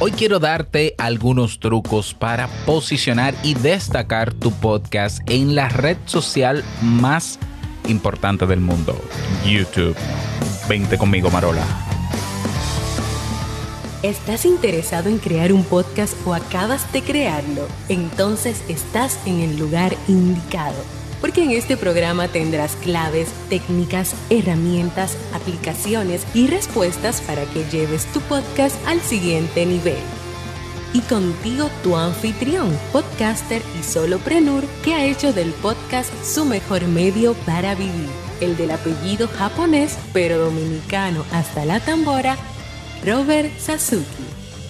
Hoy quiero darte algunos trucos para posicionar y destacar tu podcast en la red social más importante del mundo, YouTube. Vente conmigo, Marola. ¿Estás interesado en crear un podcast o acabas de crearlo? Entonces estás en el lugar indicado, porque en este programa tendrás claves, técnicas, herramientas, aplicaciones y respuestas para que lleves tu podcast al siguiente nivel. Y contigo tu anfitrión, podcaster y solopreneur que ha hecho del podcast su mejor medio para vivir, el del apellido japonés pero dominicano hasta la tambora, Robert Sasuki.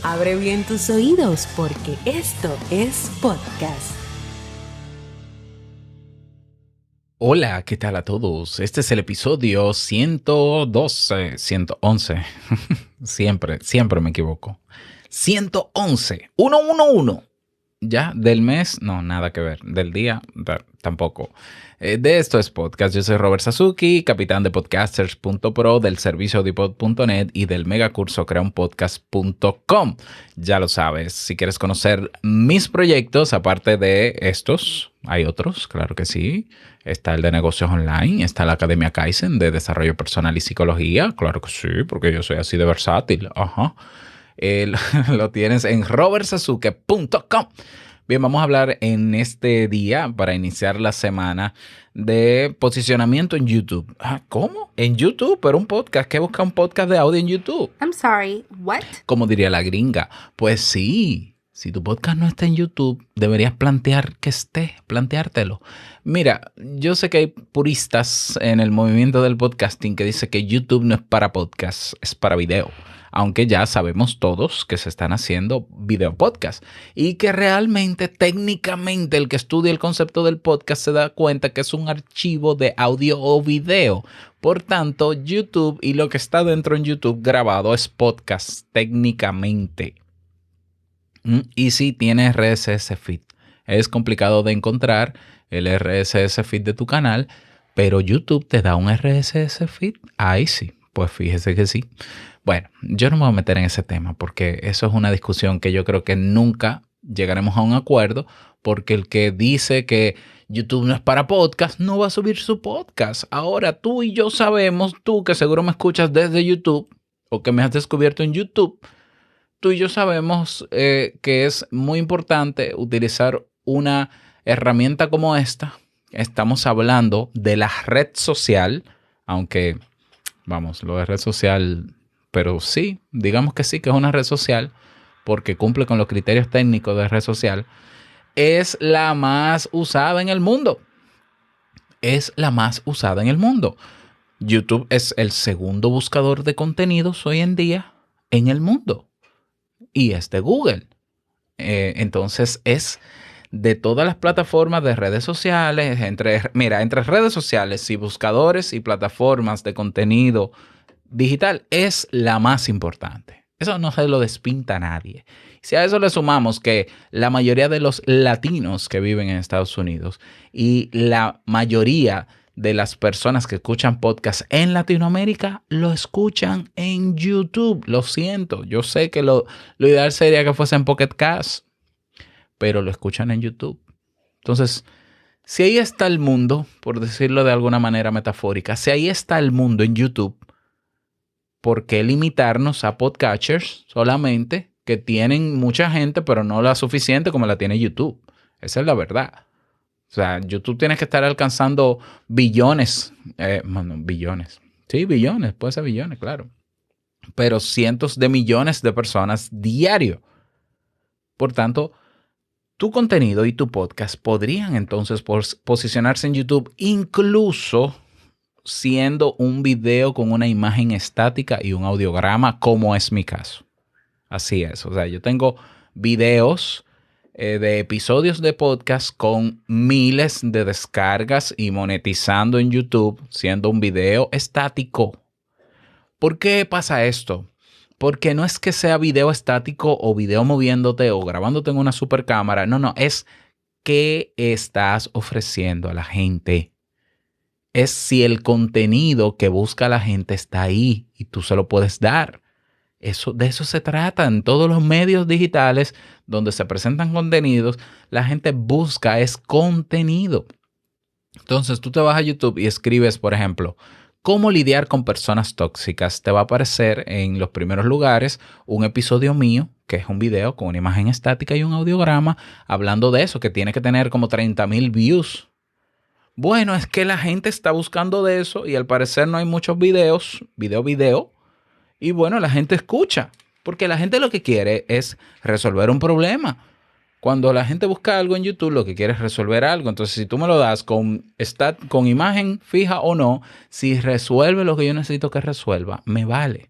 Abre bien tus oídos porque esto es podcast. Hola, ¿qué tal a todos? Este es el episodio 111. Siempre me equivoco. 111. 111. Ya, del mes, no, nada que ver. Del día, tampoco. De esto es podcast. Yo soy Robert Sasuki, capitán de podcasters.pro, del servicio audipod.net y del megacurso creaunpodcast.com. Ya lo sabes, si quieres conocer mis proyectos, aparte de estos, hay otros, claro que sí. Está el de negocios online, está la Academia Kaizen de desarrollo personal y psicología, claro que sí, porque yo soy así de versátil. Ajá. Lo tienes en robertsasuke.com. Bien, vamos a hablar en este día, para iniciar la semana, de posicionamiento en YouTube. ¿Cómo? En YouTube, pero un podcast. ¿Qué busca un podcast de audio en YouTube? I'm sorry, what? Como diría la gringa. Pues sí, si tu podcast no está en YouTube, deberías planteártelo. Mira, yo sé que hay puristas en el movimiento del podcasting que dice que YouTube no es para podcast, es para video. Aunque ya sabemos todos que se están haciendo video podcast y que realmente, técnicamente, el que estudia el concepto del podcast se da cuenta que es un archivo de audio o video. Por tanto, YouTube y lo que está dentro en YouTube grabado es podcast técnicamente. Y sí tiene RSS feed. Es complicado de encontrar el RSS feed de tu canal, pero YouTube te da un RSS feed. Ahí sí, pues fíjese que sí. Bueno, yo no me voy a meter en ese tema porque eso es una discusión que yo creo que nunca llegaremos a un acuerdo, porque el que dice que YouTube no es para podcast no va a subir su podcast. Ahora tú y yo sabemos, tú que seguro me escuchas desde YouTube o que me has descubierto en YouTube, tú y yo sabemos que es muy importante utilizar una herramienta como esta. Estamos hablando de la red social, aunque, vamos, lo de red social... Pero sí, digamos que sí, que es una red social porque cumple con los criterios técnicos de red social. Es la más usada en el mundo. Es la más usada en el mundo. YouTube es el segundo buscador de contenidos hoy en día en el mundo. Y es de Google. Entonces es de todas las plataformas de redes sociales. Entre redes sociales y buscadores y plataformas de contenido digital es la más importante. Eso no se lo despinta a nadie. Si a eso le sumamos que la mayoría de los latinos que viven en Estados Unidos y la mayoría de las personas que escuchan podcast en Latinoamérica lo escuchan en YouTube. Lo siento, yo sé que lo ideal sería que fuese en Pocket Cast, pero lo escuchan en YouTube. Entonces, si ahí está el mundo, por decirlo de alguna manera metafórica, si ahí está el mundo en YouTube, ¿por qué limitarnos a podcatchers solamente que tienen mucha gente, pero no la suficiente como la tiene YouTube? Esa es la verdad. O sea, YouTube tiene que estar alcanzando billones. Billones. Sí, billones. Puede ser billones, claro. Pero cientos de millones de personas diario. Por tanto, tu contenido y tu podcast podrían entonces posicionarse en YouTube incluso siendo un video con una imagen estática y un audiograma, como es mi caso. Así es. O sea, yo tengo videos de episodios de podcast con miles de descargas y monetizando en YouTube, siendo un video estático. ¿Por qué pasa esto? Porque no es que sea video estático o video moviéndote o grabándote en una super cámara. No, es qué estás ofreciendo a la gente. Es si el contenido que busca la gente está ahí y tú se lo puedes dar. De eso se trata. En todos los medios digitales donde se presentan contenidos, la gente busca es contenido. Entonces tú te vas a YouTube y escribes, por ejemplo, cómo lidiar con personas tóxicas. Te va a aparecer en los primeros lugares un episodio mío, que es un video con una imagen estática y un audiograma, hablando de eso, que tiene que tener como 30,000 views. Bueno, es que la gente está buscando de eso y al parecer no hay muchos videos, video. Y bueno, la gente escucha, porque la gente lo que quiere es resolver un problema. Cuando la gente busca algo en YouTube, lo que quiere es resolver algo. Entonces, si tú me lo das con imagen fija o no, si resuelve lo que yo necesito que resuelva, me vale.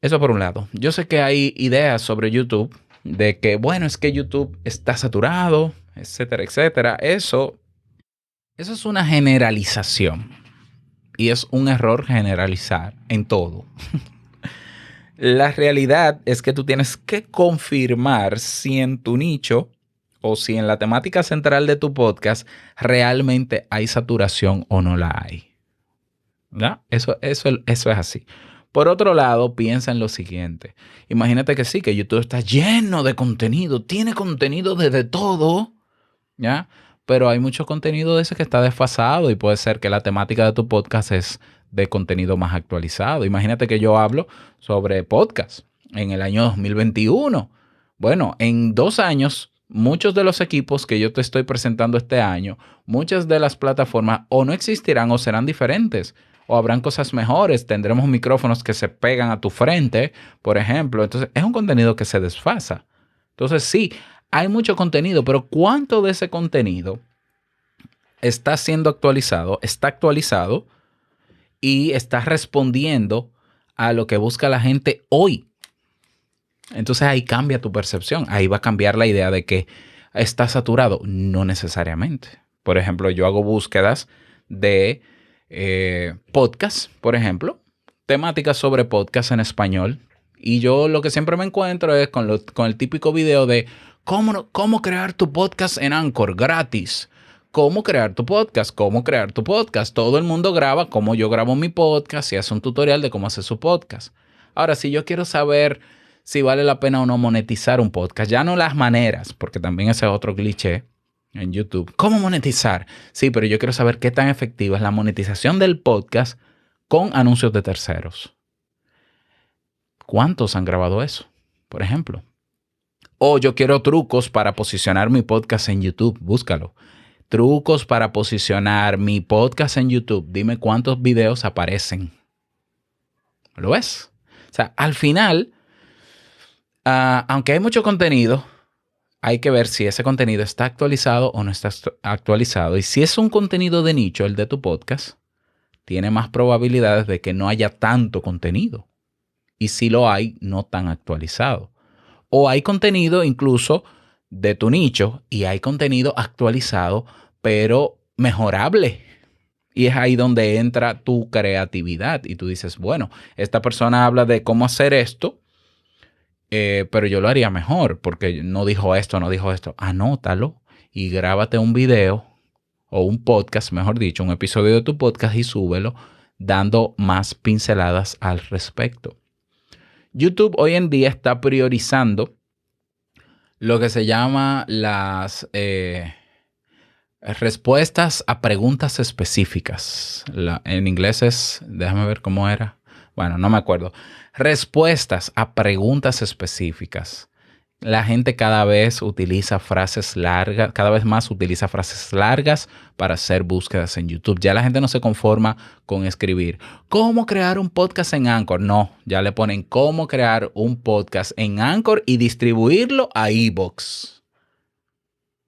Eso por un lado. Yo sé que hay ideas sobre YouTube de que, bueno, es que YouTube está saturado, etcétera, etcétera. Eso es una generalización. Y es un error generalizar en todo. La realidad es que tú tienes que confirmar si en tu nicho o si en la temática central de tu podcast realmente hay saturación o no la hay. ¿Ya? Eso es así. Por otro lado, piensa en lo siguiente. Imagínate que sí, que YouTube está lleno de contenido, tiene contenido de todo, ¿ya? Pero hay mucho contenido de ese que está desfasado y puede ser que la temática de tu podcast es de contenido más actualizado. Imagínate que yo hablo sobre podcast en el año 2021. Bueno, en 2 años, muchos de los equipos que yo te estoy presentando este año, muchas de las plataformas o no existirán o serán diferentes. O habrán cosas mejores, tendremos micrófonos que se pegan a tu frente, por ejemplo. Entonces, es un contenido que se desfasa. Entonces, sí, hay mucho contenido, pero ¿cuánto de ese contenido está siendo actualizado, está actualizado y está respondiendo a lo que busca la gente hoy? Entonces ahí cambia tu percepción, ahí va a cambiar la idea de que está saturado. No necesariamente. Por ejemplo, yo hago búsquedas de podcast, por ejemplo, temáticas sobre podcast en español. Y yo lo que siempre me encuentro es con el típico video de cómo crear tu podcast en Anchor gratis. Cómo crear tu podcast, cómo crear tu podcast. Todo el mundo graba como yo grabo mi podcast y hace un tutorial de cómo hacer su podcast. Ahora, si yo quiero saber si vale la pena o no monetizar un podcast, ya no las maneras, porque también ese es otro cliché en YouTube. ¿Cómo monetizar? Sí, pero yo quiero saber qué tan efectiva es la monetización del podcast con anuncios de terceros. ¿Cuántos han grabado eso, por ejemplo? O yo quiero trucos para posicionar mi podcast en YouTube. Búscalo. Trucos para posicionar mi podcast en YouTube. Dime cuántos videos aparecen. ¿Lo ves? O sea, al final, aunque hay mucho contenido, hay que ver si ese contenido está actualizado o no está actualizado. Y si es un contenido de nicho, el de tu podcast, tiene más probabilidades de que no haya tanto contenido. Y si lo hay, no tan actualizado. O hay contenido incluso de tu nicho y hay contenido actualizado, pero mejorable. Y es ahí donde entra tu creatividad. Y tú dices, bueno, esta persona habla de cómo hacer esto, pero yo lo haría mejor porque no dijo esto, no dijo esto. Anótalo y grábate un video o un podcast, mejor dicho, un episodio de tu podcast y súbelo dando más pinceladas al respecto. YouTube hoy en día está priorizando lo que se llama las respuestas a preguntas específicas. En inglés déjame ver cómo era. Bueno, no me acuerdo. Respuestas a preguntas específicas. La gente cada vez utiliza frases largas, cada vez más utiliza frases largas para hacer búsquedas en YouTube. Ya la gente no se conforma con escribir ¿cómo crear un podcast en Anchor? No, ya le ponen ¿cómo crear un podcast en Anchor y distribuirlo a iVoox?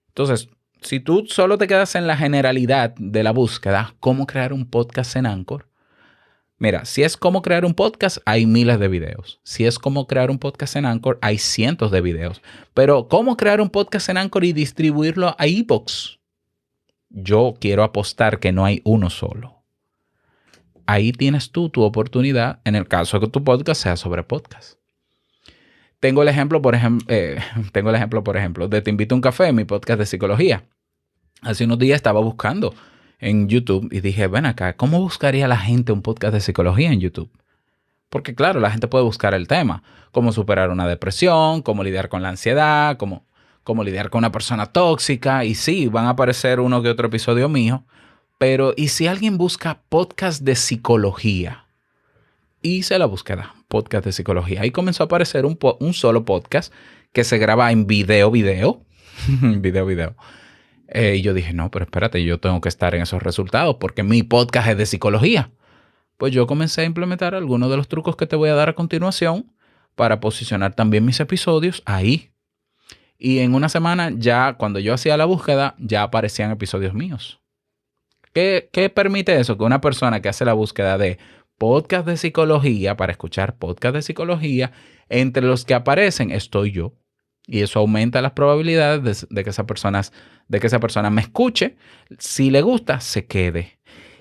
Entonces, si tú solo te quedas en la generalidad de la búsqueda, ¿cómo crear un podcast en Anchor? Mira, si es cómo crear un podcast, hay miles de videos. Si es cómo crear un podcast en Anchor, hay cientos de videos. Pero ¿cómo crear un podcast en Anchor y distribuirlo a iVoox? Yo quiero apostar que no hay uno solo. Ahí tienes tú tu oportunidad en el caso de que tu podcast sea sobre podcast. Tengo el ejemplo, por ejemplo, de Te Invito a un Café, mi podcast de psicología. Hace unos días estaba buscando en YouTube y dije, ven acá, ¿cómo buscaría la gente un podcast de psicología en YouTube? Porque claro, la gente puede buscar el tema, cómo superar una depresión, cómo lidiar con la ansiedad, cómo lidiar con una persona tóxica. Y sí, van a aparecer uno que otro episodio mío. Pero, ¿y si alguien busca podcast de psicología? Hice la búsqueda, podcast de psicología. Ahí comenzó a aparecer un solo podcast que se graba en video. video. Y yo dije, no, pero espérate, yo tengo que estar en esos resultados porque mi podcast es de psicología. Pues yo comencé a implementar algunos de los trucos que te voy a dar a continuación para posicionar también mis episodios ahí. Y en una semana ya, cuando yo hacía la búsqueda, ya aparecían episodios míos. ¿Qué permite eso? Que una persona que hace la búsqueda de podcast de psicología, para escuchar podcast de psicología, entre los que aparecen estoy yo. Y eso aumenta las probabilidades de que esa persona me escuche. Si le gusta, se quede.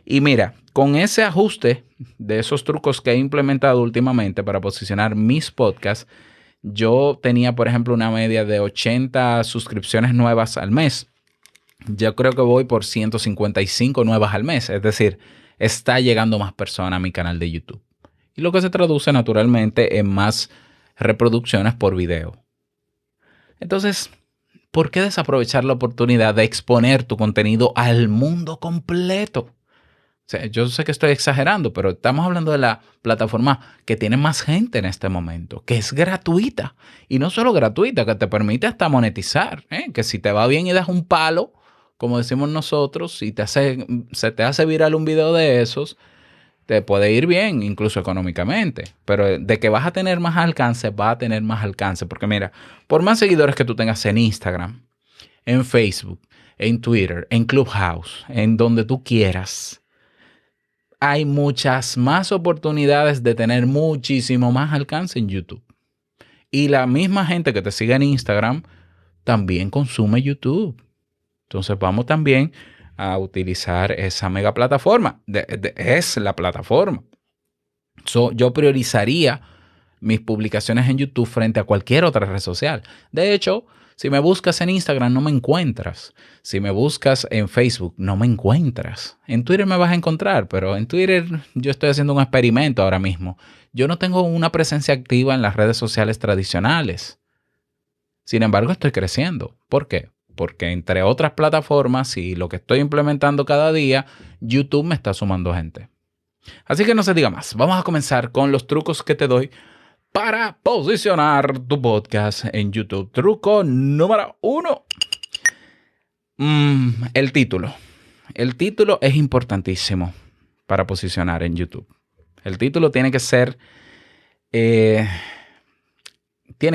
Y mira, con ese ajuste de esos trucos que he implementado últimamente para posicionar mis podcasts, yo tenía, por ejemplo, una media de 80 suscripciones nuevas al mes. Yo creo que voy por 155 nuevas al mes. Es decir, está llegando más personas a mi canal de YouTube. Y lo que se traduce naturalmente en más reproducciones por video. Entonces, ¿por qué desaprovechar la oportunidad de exponer tu contenido al mundo completo? O sea, yo sé que estoy exagerando, pero estamos hablando de la plataforma que tiene más gente en este momento, que es gratuita. Y no solo gratuita, que te permite hasta monetizar, ¿eh? Que si te va bien y das un palo, como decimos nosotros, si se te hace viral un video de esos, te puede ir bien, incluso económicamente. Pero de que vas a tener más alcance, va a tener más alcance. Porque mira, por más seguidores que tú tengas en Instagram, en Facebook, en Twitter, en Clubhouse, en donde tú quieras, hay muchas más oportunidades de tener muchísimo más alcance en YouTube. Y la misma gente que te sigue en Instagram también consume YouTube. Entonces vamos también a utilizar esa mega plataforma. Es la plataforma. Yo priorizaría mis publicaciones en YouTube frente a cualquier otra red social. De hecho, si me buscas en Instagram no me encuentras. Si me buscas en Facebook no me encuentras. En Twitter me vas a encontrar, pero en Twitter yo estoy haciendo un experimento ahora mismo. Yo no tengo una presencia activa en las redes sociales tradicionales. Sin embargo, estoy creciendo. ¿Por qué? Porque entre otras plataformas y lo que estoy implementando cada día, YouTube me está sumando gente. Así que no se diga más. Vamos a comenzar con los trucos que te doy para posicionar tu podcast en YouTube. Truco número 1. El título. El título es importantísimo para posicionar en YouTube. El título tiene que ser... tiene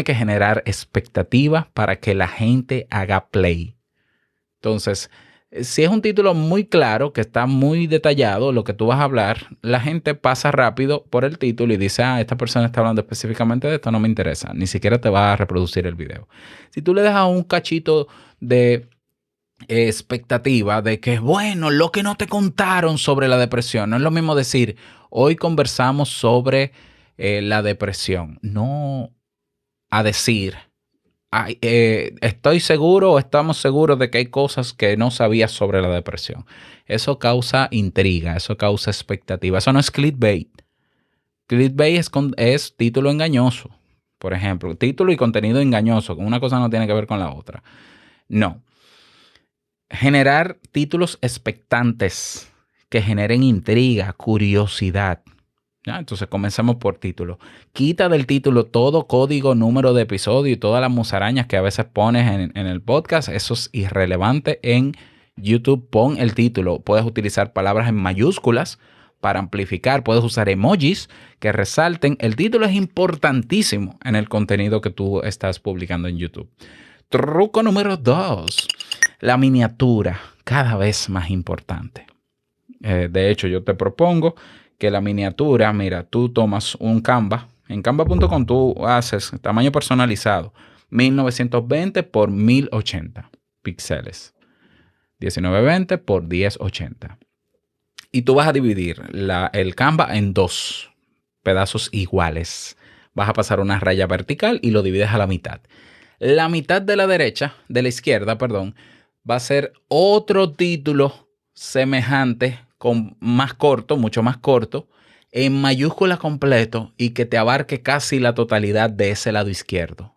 que generar expectativa para que la gente haga play. Entonces, si es un título muy claro, que está muy detallado, lo que tú vas a hablar, la gente pasa rápido por el título y dice, esta persona está hablando específicamente de esto, no me interesa. Ni siquiera te va a reproducir el video. Si tú le dejas un cachito de expectativa de que, bueno, lo que no te contaron sobre la depresión, no es lo mismo decir, hoy conversamos sobre la depresión. No a decir, estoy seguro o estamos seguros de que hay cosas que no sabías sobre la depresión. Eso causa intriga, eso causa expectativa. Eso no es clickbait. Clickbait es título engañoso. Por ejemplo, título y contenido engañoso. Una cosa no tiene que ver con la otra. No. Generar títulos expectantes que generen intriga, curiosidad. ¿Ya? Entonces comencemos por título. Quita del título todo código, número de episodio y todas las musarañas que a veces pones en el podcast. Eso es irrelevante en YouTube. Pon el título. Puedes utilizar palabras en mayúsculas para amplificar. Puedes usar emojis que resalten. El título es importantísimo en el contenido que tú estás publicando en YouTube. Truco número 2. La miniatura. Cada vez más importante. De hecho, yo te propongo que la miniatura, mira, tú tomas un Canva. En canva.com tú haces tamaño personalizado. 1920 por 1080 píxeles. 1920 por 1080. Y tú vas a dividir el Canva en dos pedazos iguales. Vas a pasar una raya vertical y lo divides a la mitad. La mitad de la izquierda, va a ser otro título semejante, mucho más corto, en mayúscula completo y que te abarque casi la totalidad de ese lado izquierdo.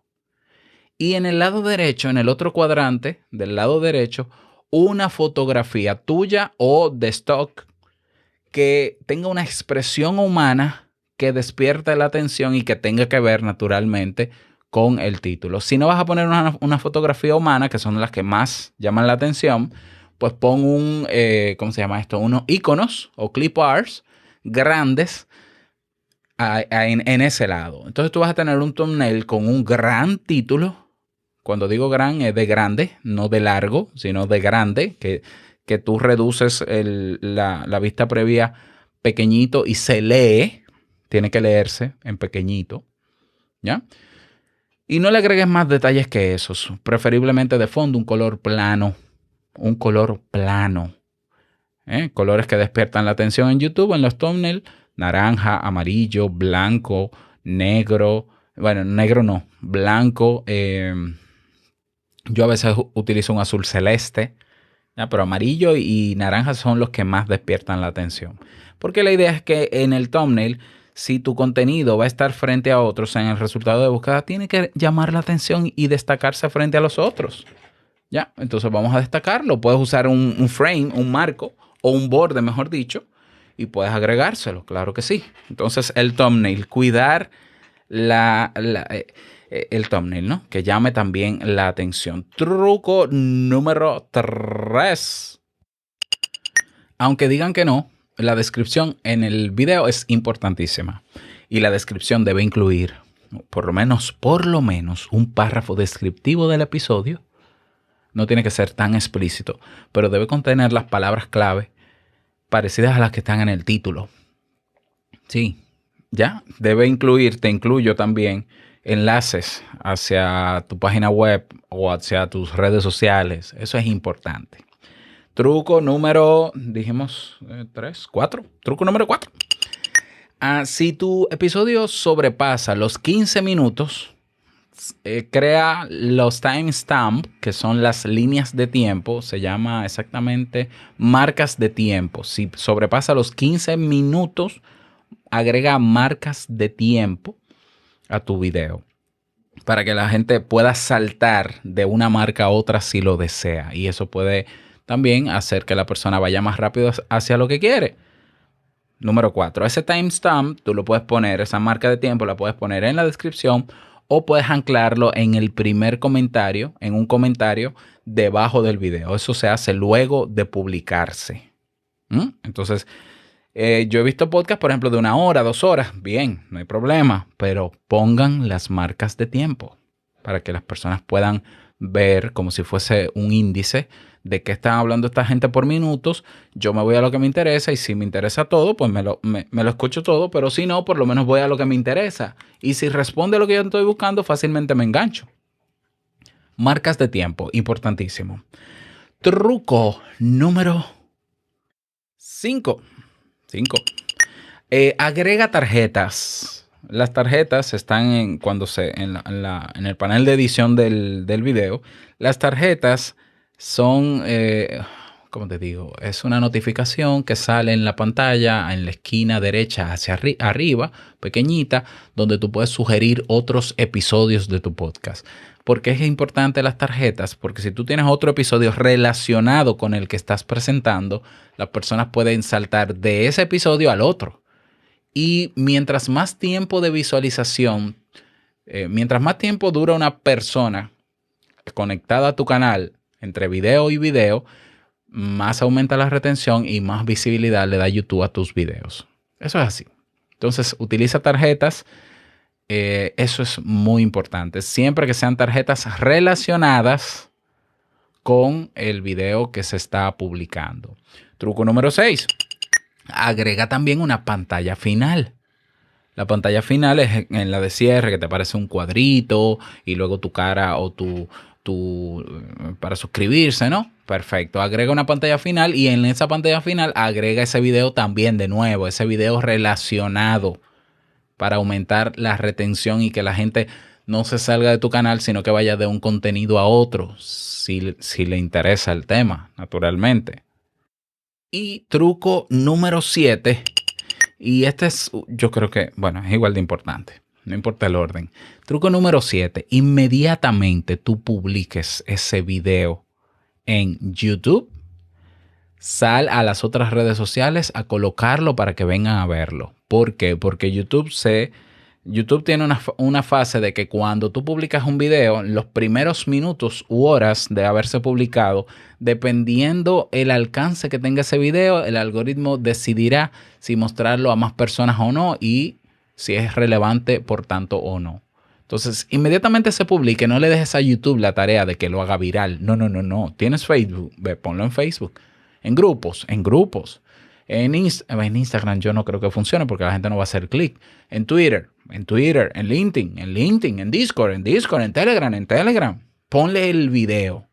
Y en el lado derecho, en el otro cuadrante del lado derecho, una fotografía tuya o de stock que tenga una expresión humana que despierte la atención y que tenga que ver naturalmente con el título. Si no vas a poner una fotografía humana, que son las que más llaman la atención, pues pon ¿cómo se llama esto? Unos iconos o clip arts grandes en ese lado. Entonces tú vas a tener un thumbnail con un gran título. Cuando digo gran es de grande, no de largo, sino de grande, que tú reduces la vista previa pequeñito y se lee. Tiene que leerse en pequeñito, ¿ya? Y no le agregues más detalles que esos. Preferiblemente de fondo un color plano. Un color plano. Colores que despiertan la atención en YouTube, en los thumbnails. Naranja, amarillo, blanco, negro. Bueno, negro no, blanco. Yo a veces utilizo un azul celeste, ¿ya? Pero amarillo y naranja son los que más despiertan la atención. Porque la idea es que en el thumbnail, si tu contenido va a estar frente a otros en el resultado de búsqueda, tiene que llamar la atención y destacarse frente a los otros. ¿Ya? Entonces vamos a destacarlo. Puedes usar un frame, un marco o un borde, mejor dicho, y puedes agregárselo, claro que sí. Entonces el thumbnail, cuidar el thumbnail, ¿no? Que llame también la atención. Truco número 3. Aunque digan que no, la descripción en el video es importantísima. Y la descripción debe incluir por lo menos un párrafo descriptivo del episodio. No tiene que ser tan explícito, pero debe contener las palabras clave parecidas a las que están en el título. Sí, ya. Te incluyo también enlaces hacia tu página web o hacia tus redes sociales. Eso es importante. Truco número, dijimos 3, 4. Truco número 4. Si tu episodio sobrepasa los 15 minutos, crea los timestamps, que son las líneas de tiempo. Se llama exactamente marcas de tiempo. Si sobrepasa los 15 minutos, agrega marcas de tiempo a tu video para que la gente pueda saltar de una marca a otra si lo desea. Y eso puede también hacer que la persona vaya más rápido hacia lo que quiere. Número 4. Ese timestamp tú lo puedes poner, esa marca de tiempo la puedes poner en la descripción o puedes anclarlo en el primer comentario, en un comentario debajo del video. Eso se hace luego de publicarse. Entonces, yo he visto podcasts, por ejemplo, de 1 hora, 2 horas. Bien, no hay problema, pero pongan las marcas de tiempo para que las personas puedan ver como si fuese un índice de qué están hablando esta gente por minutos. Yo me voy a lo que me interesa y si me interesa todo, pues me lo escucho todo, pero si no, por lo menos voy a lo que me interesa. Y si responde a lo que yo estoy buscando, fácilmente me engancho. Marcas de tiempo, importantísimo. Truco número 5. Agrega tarjetas. Las tarjetas están en el panel de edición del video. Las tarjetas son, ¿cómo te digo? Es una notificación que sale en la pantalla, en la esquina derecha hacia arriba, pequeñita, donde tú puedes sugerir otros episodios de tu podcast. ¿Por qué es importante las tarjetas? Porque si tú tienes otro episodio relacionado con el que estás presentando, las personas pueden saltar de ese episodio al otro. Y mientras más tiempo de visualización, mientras más tiempo dura una persona conectada a tu canal entre video y video, más aumenta la retención y más visibilidad le da YouTube a tus videos. Eso es así. Entonces, utiliza tarjetas. Eso es muy importante. Siempre que sean tarjetas relacionadas con el video que se está publicando. Truco número 6. Agrega también una pantalla final. La pantalla final es en la de cierre, que te aparece un cuadrito y luego tu cara o para suscribirse, ¿no? Perfecto. Agrega una pantalla final y en esa pantalla final agrega ese video también de nuevo, ese video relacionado para aumentar la retención y que la gente no se salga de tu canal, sino que vaya de un contenido a otro, si le interesa el tema, naturalmente. Y truco número 7. Y este es, yo creo que, bueno, es igual de importante. No importa el orden. Truco número 7. Inmediatamente tú publiques ese video en YouTube, sal a las otras redes sociales a colocarlo para que vengan a verlo. ¿Por qué? Porque YouTube tiene una fase de que cuando tú publicas un video, los primeros minutos u horas de haberse publicado, dependiendo el alcance que tenga ese video, el algoritmo decidirá si mostrarlo a más personas o no y si es relevante por tanto o no. Entonces, inmediatamente se publique, no le dejes a YouTube la tarea de que lo haga viral. No. Tienes Facebook, ve, ponlo en Facebook. En grupos. En Instagram yo no creo que funcione porque la gente no va a hacer clic. En Twitter, en LinkedIn, en Discord, en Telegram. Ponle el video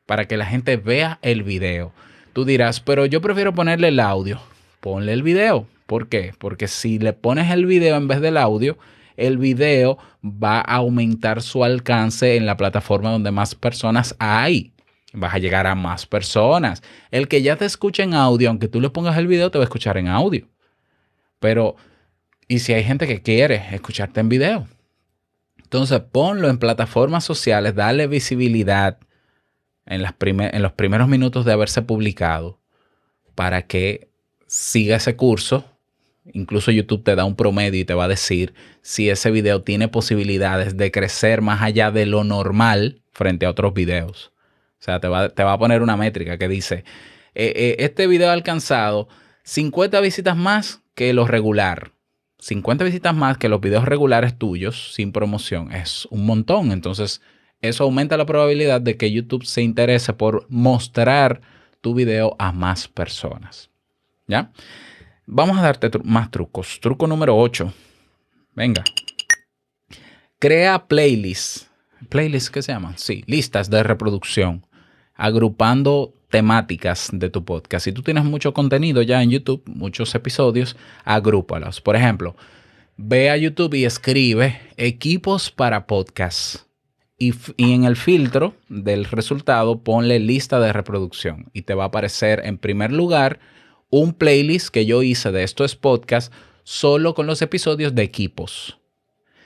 para que la gente vea el video. Tú dirás, pero yo prefiero ponerle el audio. Ponle el video. ¿Por qué? Porque si le pones el video en vez del audio, el video va a aumentar su alcance en la plataforma donde más personas hay. Vas a llegar a más personas. El que ya te escucha en audio, aunque tú le pongas el video, te va a escuchar en audio. Pero, ¿y si hay gente que quiere escucharte en video? Entonces, ponlo en plataformas sociales, dale visibilidad en los primeros minutos de haberse publicado para que siga ese curso. Incluso YouTube te da un promedio y te va a decir si ese video tiene posibilidades de crecer más allá de lo normal frente a otros videos. O sea, te va a poner una métrica que dice, este video ha alcanzado 50 visitas más que lo regular. 50 visitas más que los videos regulares tuyos sin promoción. Es un montón. Entonces, eso aumenta la probabilidad de que YouTube se interese por mostrar tu video a más personas. ¿Ya? Vamos a darte más trucos. Truco número 8. Venga. Crea playlists. ¿Playlists qué se llaman? Sí, listas de reproducción. Agrupando temáticas de tu podcast. Si tú tienes mucho contenido ya en YouTube, muchos episodios, agrúpalos. Por ejemplo, ve a YouTube y escribe equipos para podcasts. Y en el filtro del resultado ponle lista de reproducción. Y te va a aparecer en primer lugar un playlist que yo hice de estos podcasts solo con los episodios de equipos.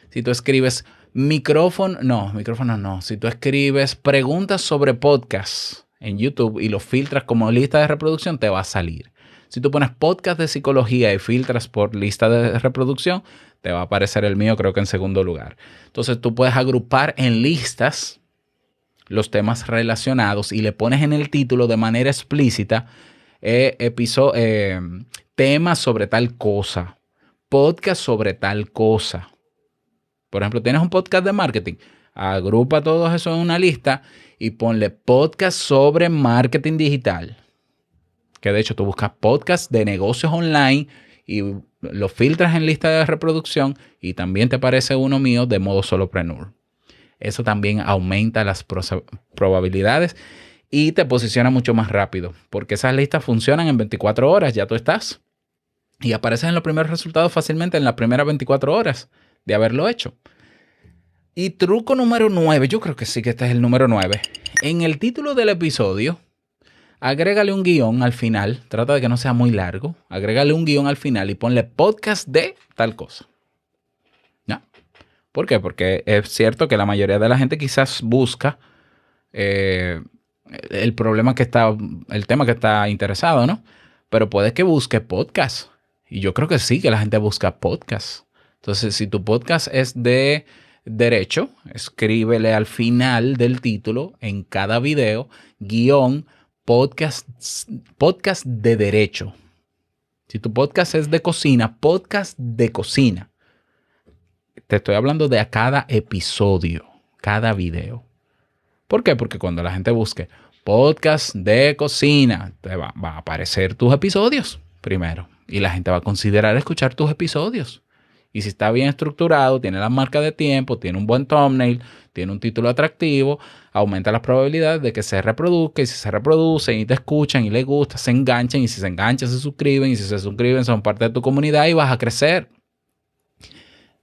Si tú escribes micrófono no. Si tú escribes preguntas sobre podcasts en YouTube y lo filtras como lista de reproducción, te va a salir. Si tú pones podcast de psicología y filtras por lista de reproducción, te va a aparecer el mío, creo que en segundo lugar. Entonces tú puedes agrupar en listas los temas relacionados y le pones en el título de manera explícita temas sobre tal cosa, podcast sobre tal cosa. Por ejemplo, tienes un podcast de marketing, agrupa todo eso en una lista y ponle podcast sobre marketing digital. Que de hecho tú buscas podcast de negocios online y lo filtras en lista de reproducción y también te aparece uno mío de modo solopreneur. Eso también aumenta las probabilidades y te posiciona mucho más rápido porque esas listas funcionan en 24 horas, ya tú estás. Y apareces en los primeros resultados fácilmente en las primeras 24 horas de haberlo hecho. Y truco número 9, yo creo que sí que este es el número 9. En el título del episodio, agrégale un guión al final. Trata de que no sea muy largo. Agrégale un guión al final y ponle podcast de tal cosa. ¿Ya? ¿Por qué? Porque es cierto que la mayoría de la gente quizás busca el tema que está interesado, ¿no? Pero puede que busque podcast. Y yo creo que sí, que la gente busca podcast. Entonces, si tu podcast es de derecho, escríbele al final del título, en cada video, guión, podcast de derecho. Si tu podcast es de cocina, podcast de cocina. Te estoy hablando de a cada episodio, cada video. ¿Por qué? Porque cuando la gente busque podcast de cocina, te va a aparecer tus episodios primero. Y la gente va a considerar escuchar tus episodios. Y si está bien estructurado, tiene la marca de tiempo, tiene un buen thumbnail, tiene un título atractivo, aumenta las probabilidades de que se reproduzca. Y si se reproducen y te escuchan y les gusta, se enganchan. Y si se enganchan, se suscriben. Y si se suscriben, son parte de tu comunidad y vas a crecer.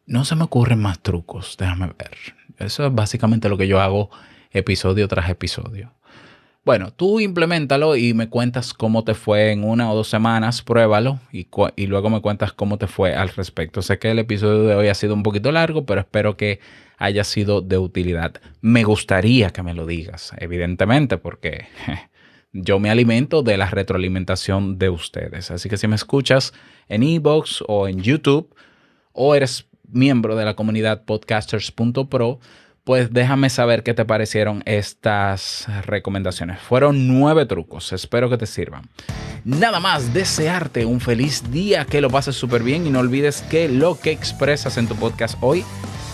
No se me ocurren más trucos, déjame ver. Eso es básicamente lo que yo hago episodio tras episodio. Bueno, tú implementalo y me cuentas cómo te fue en 1 o 2 semanas, pruébalo y luego me cuentas cómo te fue al respecto. Sé que el episodio de hoy ha sido un poquito largo, pero espero que haya sido de utilidad. Me gustaría que me lo digas, evidentemente, porque yo me alimento de la retroalimentación de ustedes. Así que si me escuchas en iVoox o en YouTube o eres miembro de la comunidad podcasters.pro, pues déjame saber qué te parecieron estas recomendaciones. Fueron 9 trucos, espero que te sirvan. Nada más, desearte un feliz día, que lo pases súper bien y no olvides que lo que expresas en tu podcast hoy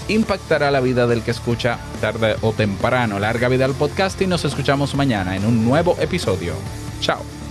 impactará la vida del que escucha tarde o temprano. Larga vida al podcast y nos escuchamos mañana en un nuevo episodio. Chao.